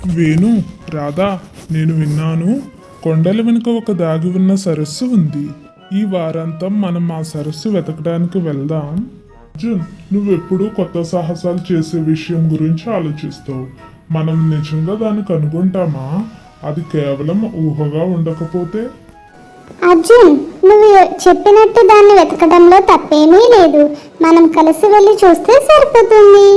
వేణు, రాధా, నేను విన్నాను కొండల వెనుక ఒక దాగి ఉన్న సరస్సు ఉంది. ఈ వారాంతం మనం ఆ సరస్సు వెతకడానికి వెళ్దాం. అర్జున్, నువ్వెప్పుడూ కొత్త సాహసాలు చేసే విషయం గురించి ఆలోచిస్తావు. మనం నిజంగా దాన్ని కనుగొంటామా? అది కేవలం ఊహగా ఉండకపోతే? అర్జున్, నువ్వు చెప్పినట్టు దాన్ని వెతకడంలో తప్పేమీ లేదు. మనం కలిసి వెళ్ళి చూస్తే సరిపోతుంది.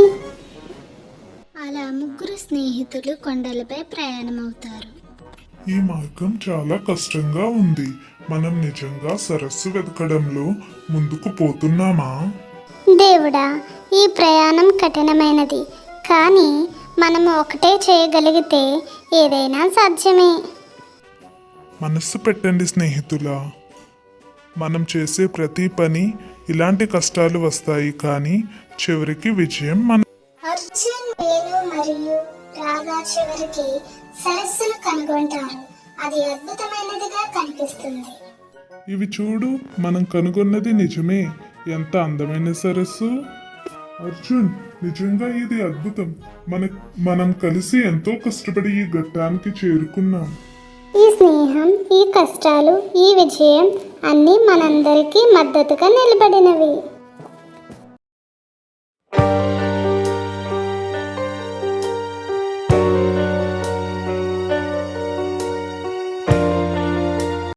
అలా ముగ్గురు స్నేహితులు కొండలపై ప్రయాణమవుతారు. ఈ మార్గం చాలా కష్టంగా ఉంది. మనం నిజంగా సరస్సు వెతకడంలో ముందుకు పోతున్నామా? దేవుడా, ఈ ప్రయాణం కఠినమైనది, కానీ మనము ఒకటే చేయగలిగితే ఏదైనా సాధ్యమే. మనస్సు పెట్టండి స్నేహితులా. మనం చేసే ప్రతి పని ఇలాంటి కష్టాలు వస్తాయి, కానీ చివరికి విజయం అర్జున్, వేణు మరియు రాధా చివరికి సరస్సును కనుగొంటారు. అది అద్భుతమైనదిగా కనిపిస్తుంది. ఇవి చూడు, మనం కనుగొన్నది నిజమే. ఎంత అందమైన సరస్సు! అర్జున్, నిజంగా ఇది అద్భుతం. మనం కలిసి ఎంతో కష్టపడి ఈ ఘట్టానికి చేరుకున్నాం. ఈ స్నేహం, ఈ కష్టాలు, ఈ విజయం అన్నీ మనందరికీ మద్దతుగా నిలబడినవి.